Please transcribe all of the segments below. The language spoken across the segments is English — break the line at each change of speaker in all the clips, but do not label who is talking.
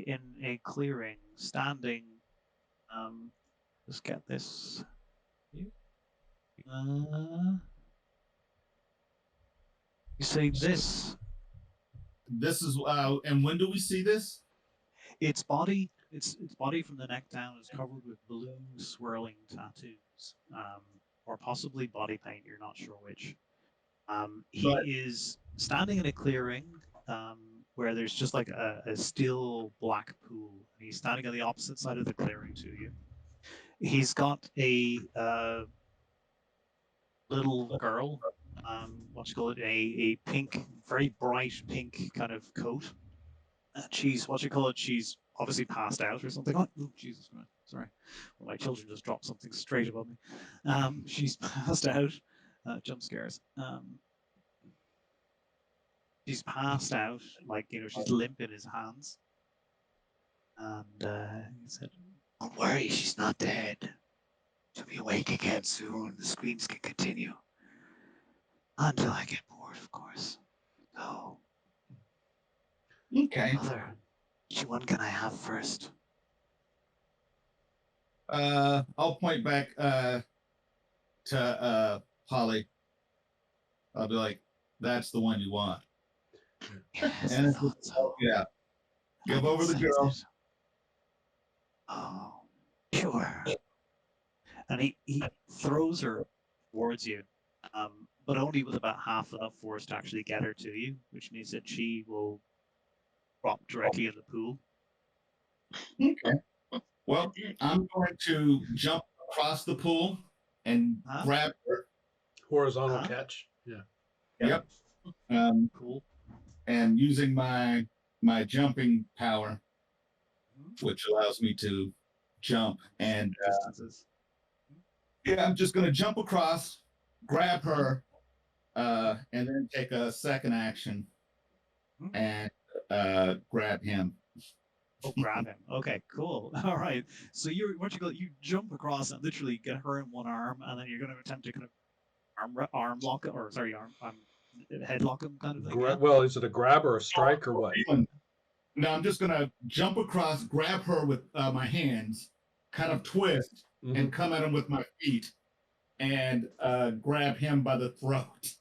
in a clearing, standing. Let's get this. You say this.
This is and when do we see this?
Its body from the neck down is covered with blue swirling tattoos, or possibly body paint. You're not sure which. He
But
is standing in a clearing where there's just like a still black pool. And he's standing on the opposite side of the clearing to you. He's got a little girl, what you call it, a pink, very bright pink kind of coat. And she's, what you call it, she's obviously passed out or something. Oh, Jesus Christ, sorry. Well, my children just dropped something straight above me. She's passed out. Jump scares. She's passed out, like, she's limp in his hands. And he said, "Don't worry, she's not dead. She'll be awake again soon. The screams can continue. Until I get bored, of course. So,
okay.
Mother, which one can I have first?"
I'll point back to Holly. I'll be like, "That's the one you want."
Yes,
And
I thought so.
yeah, give over the
Sense
girl.
it. Oh, sure. And he throws her towards you, but only with about half enough force to actually get her to you, which means that she will drop directly in the pool.
Okay. Well, I'm going to jump across the pool and grab her.
Horizontal catch. Yeah.
Yep.
Cool.
And using my jumping power, which allows me to jump and
distances.
Yeah, I'm just going to jump across, grab her, and then take a second action and grab him.
Oh, grab him. Okay, cool. All right. So you jump across and literally get her in one arm, and then you're going to attempt to kind of arm lock it, or sorry, headlock him, kind of thing. Yeah?
Well, is it a grab or a strike or what?
No, I'm just going to jump across, grab her with my hands, kind of twist, and come at him with my feet, and grab him by the throat.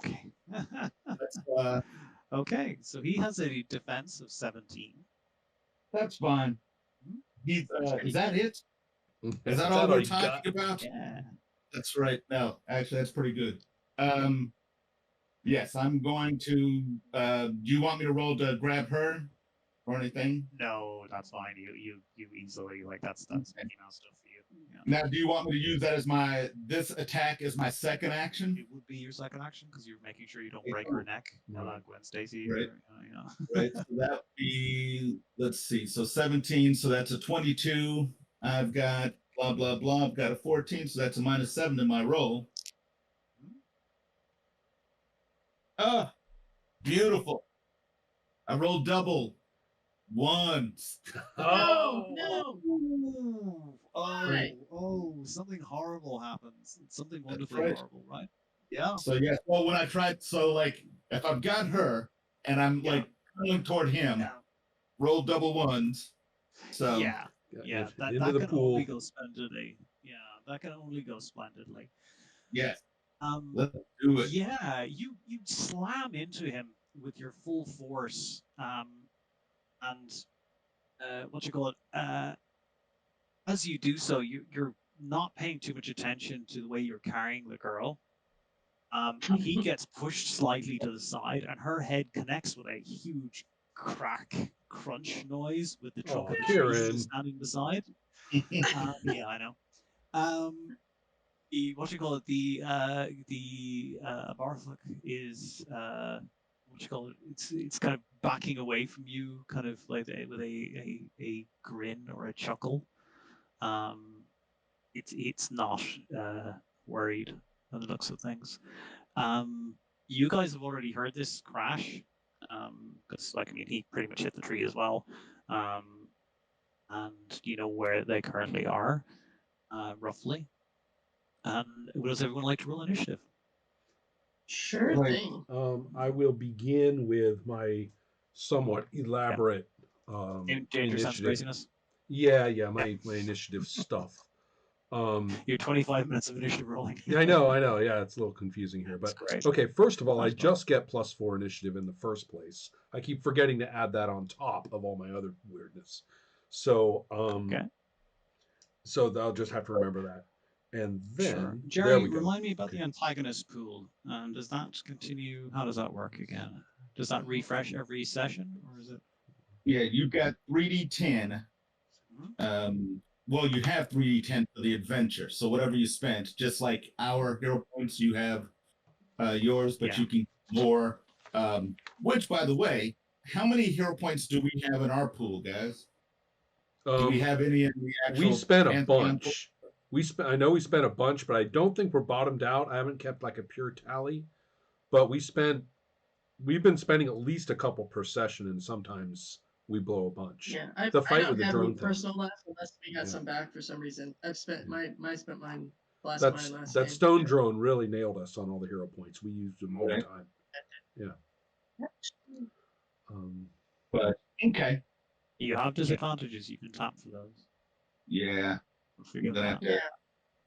Okay. Okay, so he has a defense of 17.
That's fine. Is that it? Is that all we're talking about?
Yeah.
That's right. No, actually, that's pretty good. Yes, I'm going to. Do you want me to roll to grab her or anything?
No, that's fine. You easily, like, that's Mickey Mouse stuff for you. Yeah.
Now, do you want me to use that as this attack as my second action?
It would be your second action because you're making sure you don't break her neck. Gwen Stacy.
Right.
Yeah.
Right. So that would be, let's see. So 17. So that's a 22. I've got blah blah blah. I've got a 14. So that's a -7 in my roll. Ah, beautiful. I rolled double ones.
Oh no! Oh, something horrible happens. Something wonderfully horrible, right? Yeah.
So yeah. Well, when I tried, so like, if I've got her and I'm like going toward him, roll double ones. So
yeah, that can only go splendidly. Yeah, that can only go splendidly.
Yes. Let's do it.
Yeah, you slam into him with your full force, and what you call it? As you do so, you're not paying too much attention to the way you're carrying the girl. He gets pushed slightly to the side, and her head connects with a huge crunch noise with the trunk of the tree standing beside. Yeah, I know. What you call it? The Barflick is what you call it? It's kind of backing away from you, kind of like with a grin or a chuckle. It's not worried on the looks of things. You guys have already heard this crash, because he pretty much hit the tree as well, and you know where they currently are, roughly. And would everyone like to roll initiative?
Sure thing.
I will begin with my somewhat elaborate
Danger sense
initiative.
craziness.
Yeah, my initiative stuff.
Your 25 minutes of initiative rolling.
I know. Yeah, it's a little confusing here,
That's
but
great.
okay. First of all, I
That's
just get +4 initiative in the first place. I keep forgetting to add that on top of all my other weirdness. So,
Okay.
so I'll just have to remember that. And then
Sure.
there
Jerry,
we go.
remind me about
Okay.
the antagonist pool. Does that continue? How does that work again? Does that refresh every session, or is it?
Yeah, you've got 3d10. Well, you have 3d10 for the adventure. So whatever you spent, just like our hero points, you have yours, but
Yeah.
you can more. Which, by the way, how many hero points do we have in our pool, guys? Do we have any in the actual?
We spent a
Pantheon pool?
bunch. I know we spent a bunch, but I don't think we're bottomed out. I haven't kept like a pure tally, but we've been spending at least a couple per session, and sometimes we blow a bunch.
Yeah,
The
I
fight
don't
with the
have
drone
any
thing.
personal left unless we got
Yeah.
some back for some reason. I've spent mine last
That's
last
that
game.
stone drone really nailed us on all the hero points. We used them all the time. Yeah.
But okay,
You have disadvantages. You can tap for those.
yeah,
We'll figure
I'm gonna
that
have
out.
to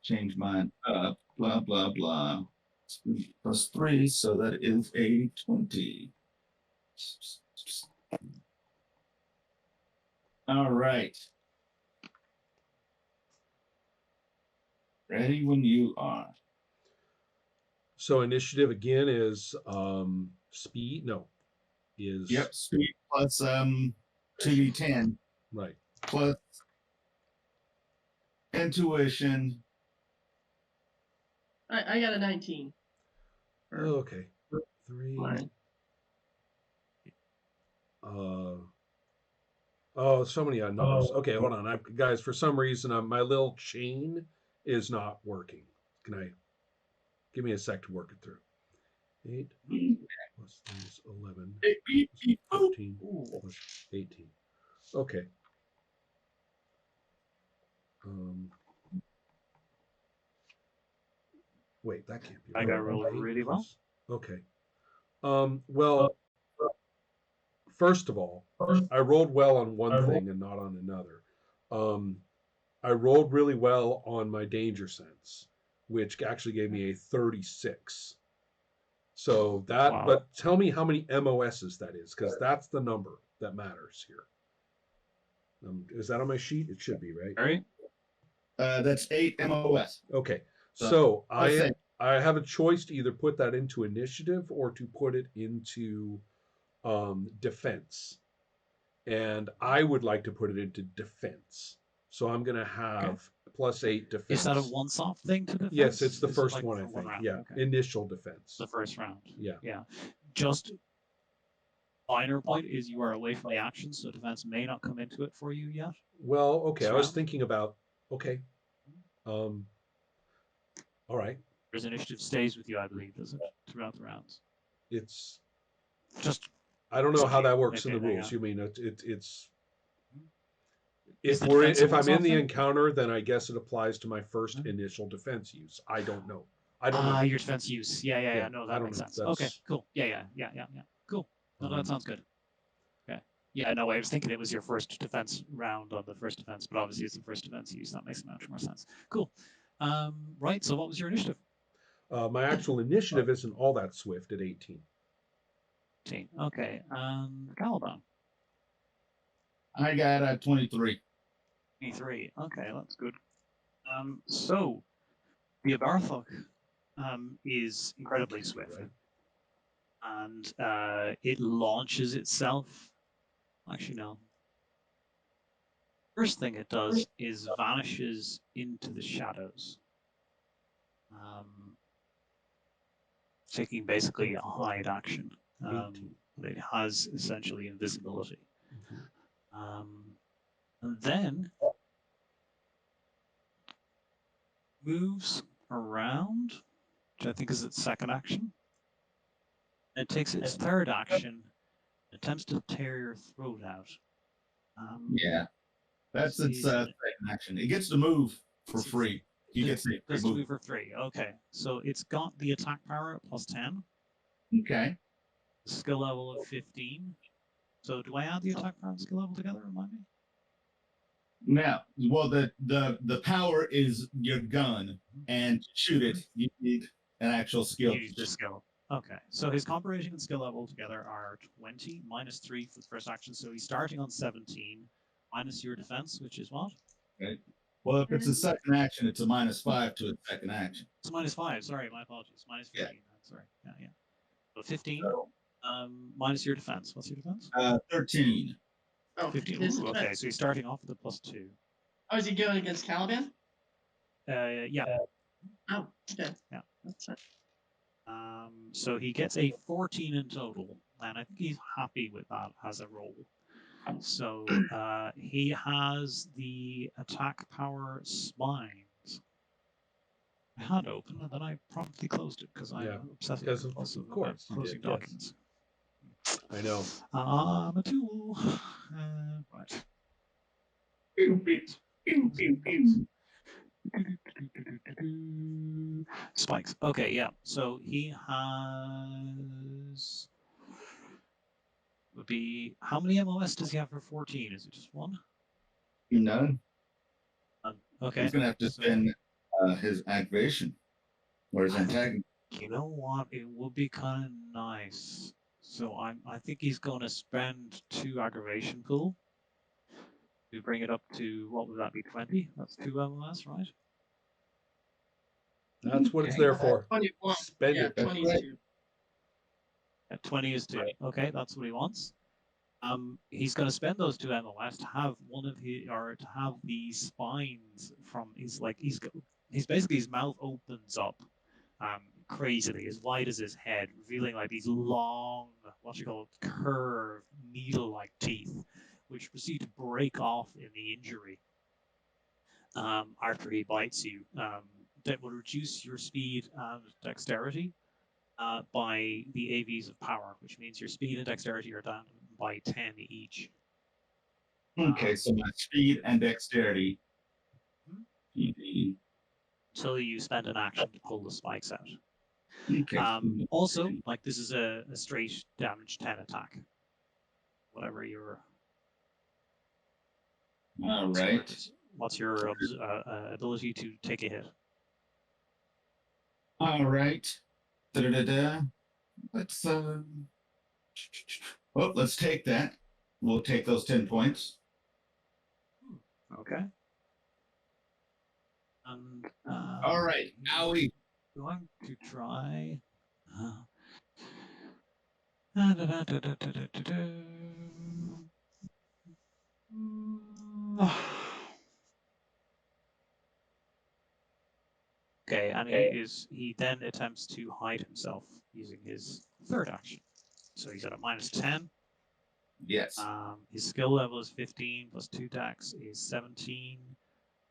change mine up. Blah blah blah. +3, so that is a 20. All right. Ready when you are.
So initiative again is speed. No, is
Yep, speed plus 2d10
right.
plus intuition.
I got a 19.
Okay, 3.
Mine.
Oh, so many unknowns. Okay, hold on, guys. For some reason, my little chain is not working. Can I give me a sec to work it through? 8 plus 3 is 11. 14 plus 18. Okay. Wait, that can't be.
I got rolled really well.
Okay. Well, first of all, I rolled well on one thing and not on another. I rolled really well on my danger sense, which actually gave me a 36. So that,
Wow.
but tell me how many MOSs that is, because that's the number that matters here. Is that on my sheet? It should be, right?
All right.
That's 8 MOS.
Okay. So
I
I have a choice to either put that into initiative or to put it into defense. And I would like to put it into defense. So I'm going to have +8 defense.
Is that a once-off thing to defense?
Yes, it's the
Is it
first
like
one, I
for
think.
round?
Yeah,
Okay.
initial defense.
The first round.
Yeah.
Yeah. Just minor point is you are away from the action, so defense may not come into it for you yet.
Well, okay. I was
Round.
thinking about, okay. All right.
Whereas initiative stays with you, I believe, does it, throughout the rounds?
It's
Just
I don't know how that works in the
Okay,
rules.
yeah.
You mean it's
Is
if
the defense a
if I'm in
once-off
the
thing?
encounter, then I guess it applies to my first initial defense use. I don't know. I don't know.
Your defense use. Yeah. No,
I
that
don't
makes
know.
sense. Okay, cool. Yeah. Cool. No, that sounds good. Okay. Yeah, no, I was thinking it was your first defense round on the first defense, but obviously it's the first defense use. That makes much more sense. Cool. Right. So what was your initiative?
My actual initiative isn't all that swift at 18.
18. Okay. Caliban.
I got 23.
23. Okay, that's good. So the Abarthok is incredibly swift,
Right.
and it launches itself. Actually, no. First thing it does is vanishes into the shadows, taking basically a hide action. It has essentially invisibility. And then moves around, which I think is its second action. It takes its third action, attempts to tear your throat out.
Yeah, that's its second action. It gets to move for free. He gets to
move for free. Okay, so it's got the attack power at +10.
Okay.
Skill level of 15. So do I add the attack power and skill level together? Remind me.
Now, well, the power is your gun, and to shoot it, you need an actual skill.
You use the skill. Okay, so his comp rating and skill level together are 20 minus 3 for the first action. So he's starting on 17 minus your defense, which is what?
Right. Well, if it's a second action, it's a -5 to a second action.
It's -5. Sorry, my apologies. Minus 15.
Yeah.
Sorry. Yeah. So 15 minus your defense. What's your defense?
13.
Oh,
15.
his
Ooh, okay,
defense.
so he's starting off with a +2.
Oh, is he going against Caliban?
Yeah.
Oh, okay.
Yeah.
That's it.
So he gets a 14 in total, and I think he's happy with that as a roll. So he has the attack power spines. I had open and then I promptly closed it because I'm obsessive.
Because of
compulsive about
course you
closing
did, yes.
documents.
I know.
I'm a tool. Right. Spikes. Okay, yeah. So he has would be how many MOS does he have for 14? Is it just one?
None.
Okay.
He's gonna have to spend his activation or his antagonist.
You know what? It would be kind of nice. So I think he's going to spend 2 aggravation pool to bring it up to what would that be? 20? That's 2 MOS, right?
That's what it's there for.
21.
Spend
Yeah,
it.
22.
At 20 is 2. Okay, that's what he wants. He's going to spend those 2 MOS to have one of his, or to have the spines from he's basically his mouth opens up crazily, as wide as his head, revealing like these long, curved needle-like teeth, which proceed to break off in the injury after he bites you. That will reduce your speed and dexterity by the AVs of power, which means your speed and dexterity are down by 10 each.
Okay, so my speed and dexterity.
Until you spend an action to pull the spikes out.
Okay.
Also, like this is a straight damage 10 attack. Whatever your.
All right.
What's your ability to take a hit?
All right. Da-da-da-da. Let's well, let's take that. We'll take those 10 points.
Okay. And
all right, now we
going to try. Okay, and he then attempts to hide himself using his third action. So he's at a -10.
Yes.
His skill level is 15 plus 2 dex is 17.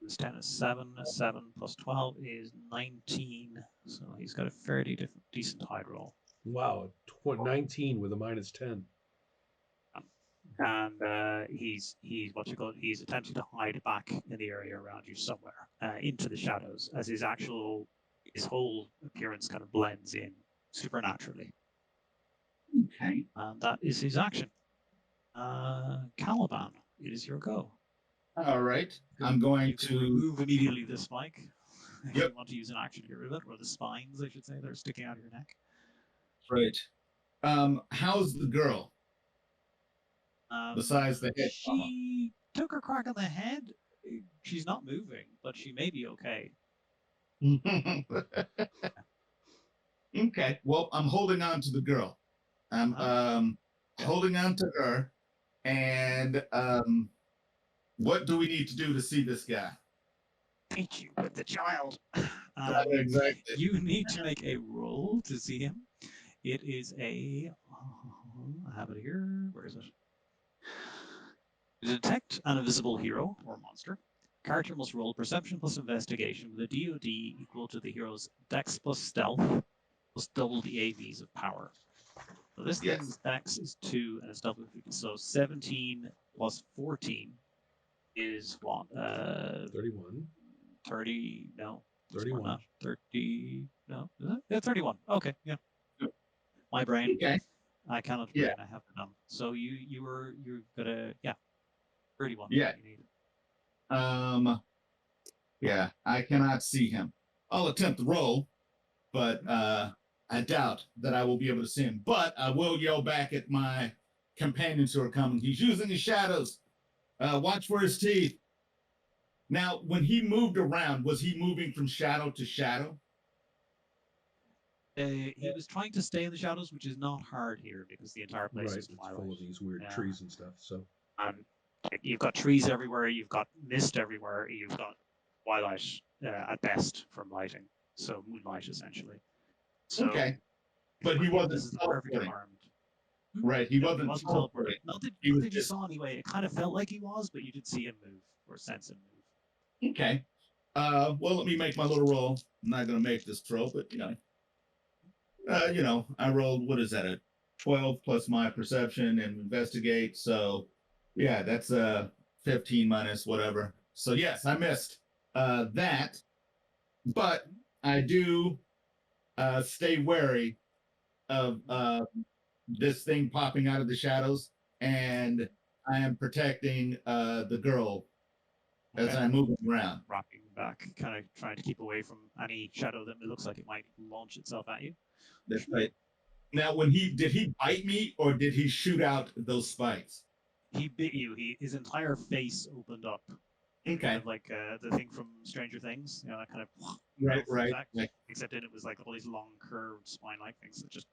His 10 is 7. 7 plus 12 is 19. So he's got a fairly decent hide roll.
Wow, 19 with a -10.
And he's attempting to hide back in the area around you somewhere into the shadows as his whole appearance kind of blends in supernaturally.
Okay.
And that is his action. Caliban, it is your go.
All right. I'm going to
remove immediately the spike. If
Yep.
you want to use an action to get rid of it, or the spines, I should say, that are sticking out of your neck.
Right. How's the girl? Besides the head.
She took her crack on the head. She's not moving, but she may be okay.
Okay. Well, I'm holding on to the girl. I'm holding on to her. And what do we need to do to see this guy?
Beat you with the child.
Exactly.
You need to make a roll to see him. It is I have it here. Where is it? To detect an invisible hero or monster, character must roll perception plus investigation with a DOD equal to the hero's dex plus stealth plus double the AVs of power. So this thing's dex is 2 and its stealth is 50. So 17 plus 14 is what?
31.
30, no.
31.
30, no. Is it? Yeah, 31. Okay, yeah. My brain.
Okay.
I cannot
Yeah.
bring. I have none. So you're gonna 31.
Yeah.
You need.
Yeah, I cannot see him. I'll attempt the roll, but I doubt that I will be able to see him. But I will yell back at my companions who are coming. He's using his shadows. Watch for his teeth. Now, when he moved around, was he moving from shadow to shadow?
He was trying to stay in the shadows, which is not hard here because the entire place
Right,
is
it's
twilight.
full of these weird
Yeah.
trees and stuff. So
You've got trees everywhere. You've got mist everywhere. You've got twilight at best from lighting, so moonlight essentially. So,
Okay. But he wasn't
This is the perfect
teleporting.
environment.
Right, he
No,
wasn't
teleporting.
teleporting.
Not that,
He
not
was
that you
just
saw anyway. It kind of felt like he was, but you did see him move or sense him move.
okay. Well, let me make my little roll. I'm not gonna make this throw, but I rolled, what is that, a 12 plus my perception and investigate. So yeah, that's 15 minus whatever. So yes, I missed that, but I do stay wary of this thing popping out of the shadows, and I am protecting the girl as
Okay.
I'm moving around.
Rocking back, kind of trying to keep away from any shadow that looks like it might launch itself at you.
That's right. Now, did he bite me or did he shoot out those spikes?
He bit you. His entire face opened up. Kind
Okay.
of like the thing from Stranger Things, that kind of
Right.
effect.
Like,
Except then it was like all these long curved spine-like things that just